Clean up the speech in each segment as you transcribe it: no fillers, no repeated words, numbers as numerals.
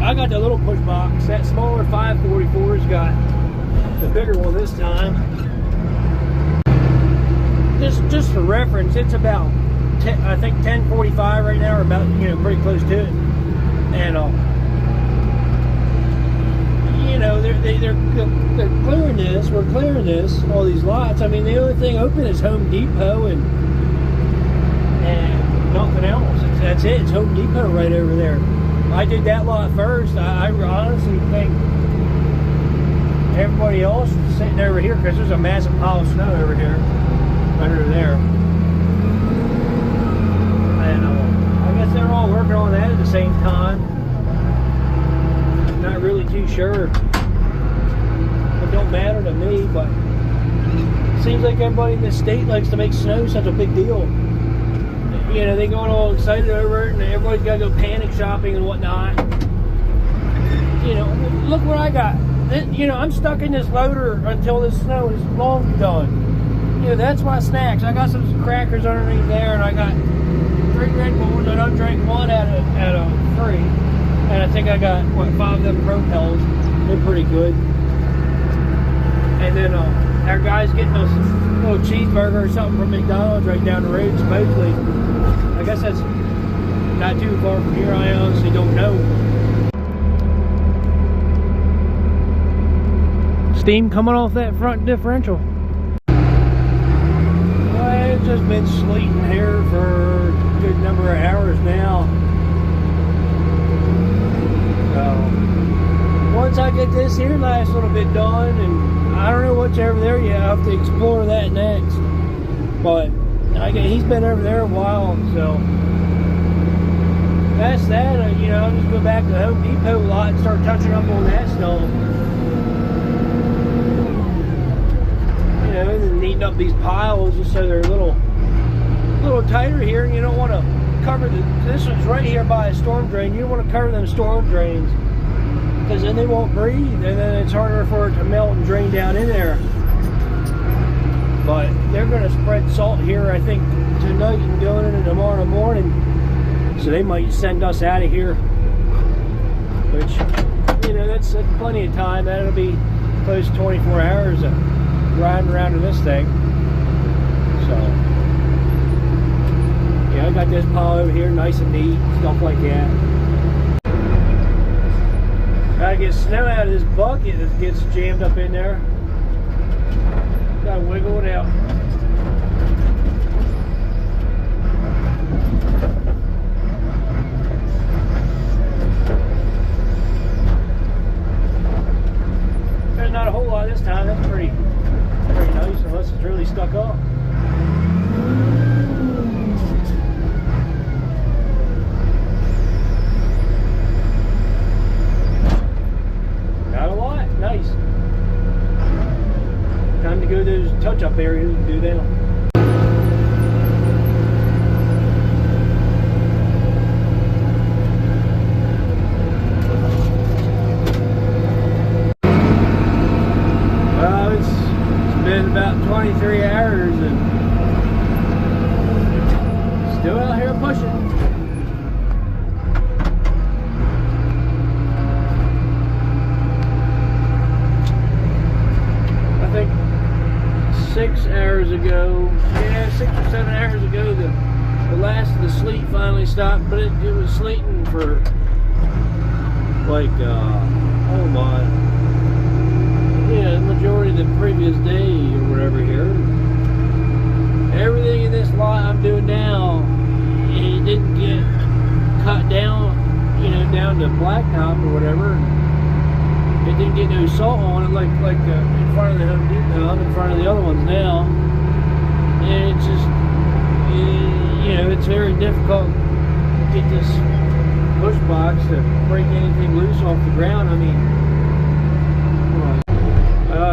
I got the little push box. That smaller 544's got the bigger one this time. Just for reference, it's about I think 10:45 right now, or about, you know, pretty close to it. And you know, they're clearing this. We're clearing this, all these lots. I mean, the only thing open is Home Depot and nothing else. That's it. It's Home Depot right over there. I did that lot first. I honestly think everybody else is sitting over here because there's a massive pile of snow over here, under there. And I guess they're all working on that at the same time. Not really too sure. It don't matter to me, but it seems like everybody in the state likes to make snow such a big deal. You know, they going all excited over it, and everybody's got to go panic shopping and whatnot. You know, look what I got. You know, I'm stuck in this loader until this snow is long done. You know, that's my snacks. I got some crackers underneath there, and I got 3 Red Bulls. I done drank 1 out of 3. And I think I got, what, 5 of them Propels. They're pretty good. And then our guy's getting us a little cheeseburger or something from McDonald's right down the road, supposedly. I guess that's not too far from here. I honestly don't know. Steam coming off that front differential. Well, it's just been sleeting here for a good number of hours now. So once I get this here last little bit done, and I don't know what's over there yet, I'll have to explore that next. But he's been over there a while, so that's that. You know, I'll just go back to the Home Depot lot and start touching up on that stuff. You know, and neating up these piles just so they're a little tighter here. And you don't want to cover this one's right here by a storm drain. You don't want to cover them storm drains, because then they won't breathe, and then it's harder for it to melt and drain down in there. But they're going to spread salt here, I think, tonight and going into tomorrow morning. So they might send us out of here. Which, you know, that's plenty of time. That'll be close to 24 hours of riding around in this thing. So, yeah, I got this pile over here, nice and neat, stuff like that. Gotta get snow out of this bucket that gets jammed up in there. Gotta wiggle it out. There's not a whole lot this time. That's pretty nice, unless it's really stuck up. Not a lot. Nice. Time to go to those touch-up areas and do them. hours ago, yeah, 6 or 7 hours ago, the last of the sleet finally stopped, but it was sleeting for like, oh my, yeah, the majority of the previous day or whatever here. Everything in this lot I'm doing now, it didn't get cut down, you know, down to blacktop or whatever. It didn't get no salt on it like in front of the Home Depot. I'm in front of the other ones now, and it's just, you know, it's very difficult to get this push box to break anything loose off the ground. I mean,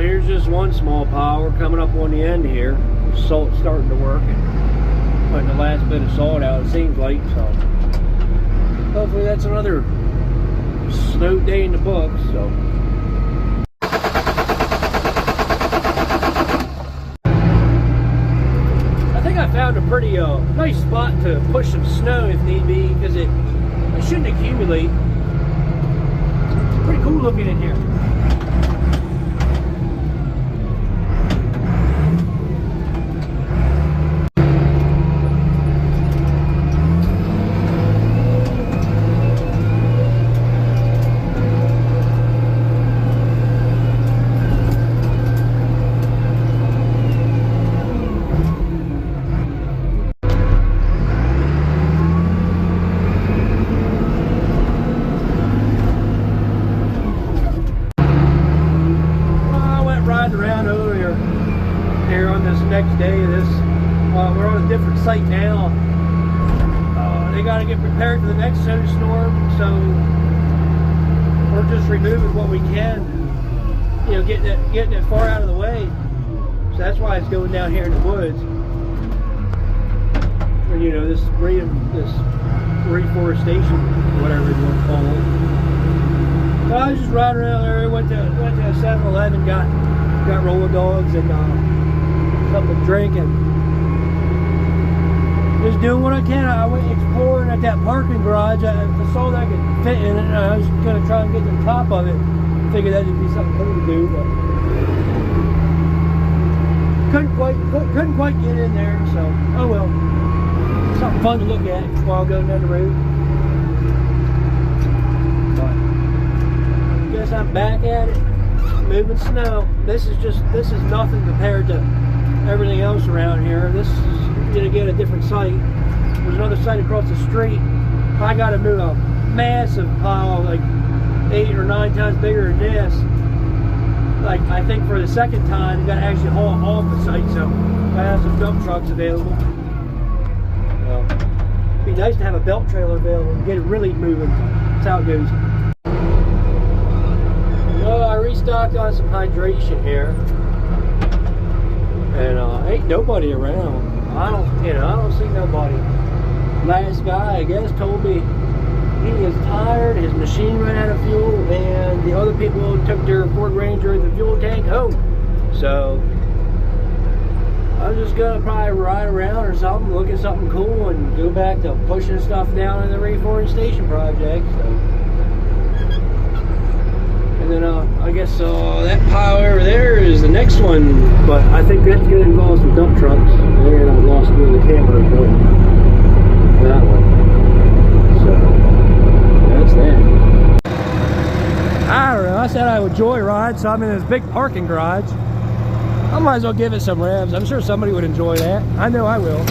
here's just one small pile. We're coming up on the end here. Salt's starting to work and putting the last bit of salt out, it seems like. So hopefully that's another snow day in the books. So I think I found a pretty nice spot to push some snow if need be, because it shouldn't accumulate. It's pretty cool looking in here. Next day of this, we're on a different site now. They got to get prepared for the next snowstorm, so we're just removing what we can, you know, getting it far out of the way. So that's why it's going down here in the woods. Or, you know, this reforestation, whatever you want to call it. So I was just riding around there. Went to a 7-Eleven, got roller dogs and something to drink, and just doing what I can. I went exploring at that parking garage. I saw that I could fit in it, and I was going to try and get to the top of it. Figured that'd be something cool to do, but couldn't quite get in there. So oh well, something fun to look at while going down the road. But I guess I'm back at it, moving snow. This is nothing compared to everything else around here. This is gonna get a different site. There's another site across the street. I gotta move a massive pile, like 8 or 9 times bigger than this. Like, I think for the second time, you gotta actually haul off the site, so I have some dump trucks available. It'd be nice to have a belt trailer available and get it really moving. That's how it goes. Well, I restocked on some hydration here. And ain't nobody around. I don't see nobody. Last guy, I guess, told me he is tired, his machine ran out of fuel, and the other people took their Ford Ranger and the fuel tank home. So I'm just gonna probably ride around or something, look at something cool, and go back to pushing stuff down in the reforestation project. So. And then I guess that pile over there is the next one, but I think that's going to involve some dump trucks. And I lost me in the camera, but that one. So that's that. I don't know. I said I would joyride, so I'm in this big parking garage. I might as well give it some revs. I'm sure somebody would enjoy that. I know I will.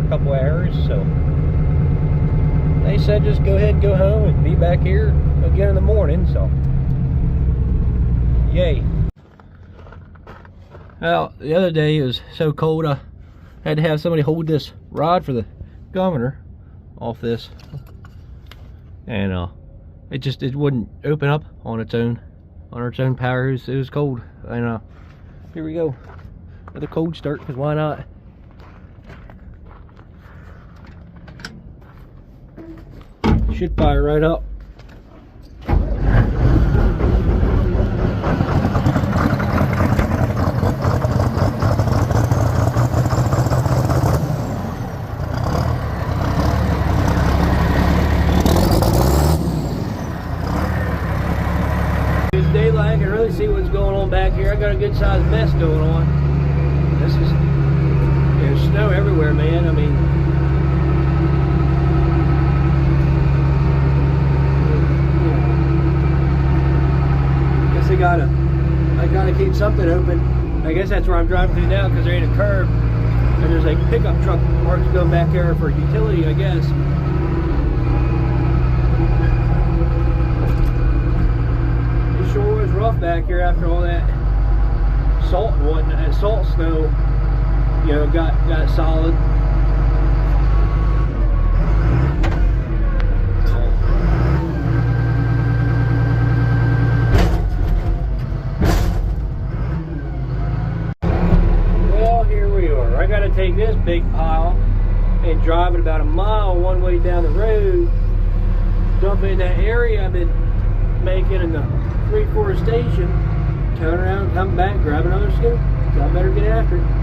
Couple hours, so they said just go ahead and go home and be back here again in the morning. So yay. Well, the other day it was so cold I had to have somebody hold this rod for the governor off this, and it wouldn't open up on its own power. It was cold, and here we go with a cold start, because why not? Should fire right up. It's daylight. I can really see what's going on back here. I got a good sized mess going on. This is, there's snow everywhere, man. I mean, I gotta keep something open. I guess that's where I'm driving through now, because there ain't a curb, and there's a pickup truck parked going back there for utility, I guess. It sure was rough back here after all that salt and whatnot. That salt snow, you know, got solid. I gotta take this big pile and drive it about a mile one way down the road, dump it in that area I've been making in the 3-4 station, turn around, come back, grab another scoop. So I better get after it.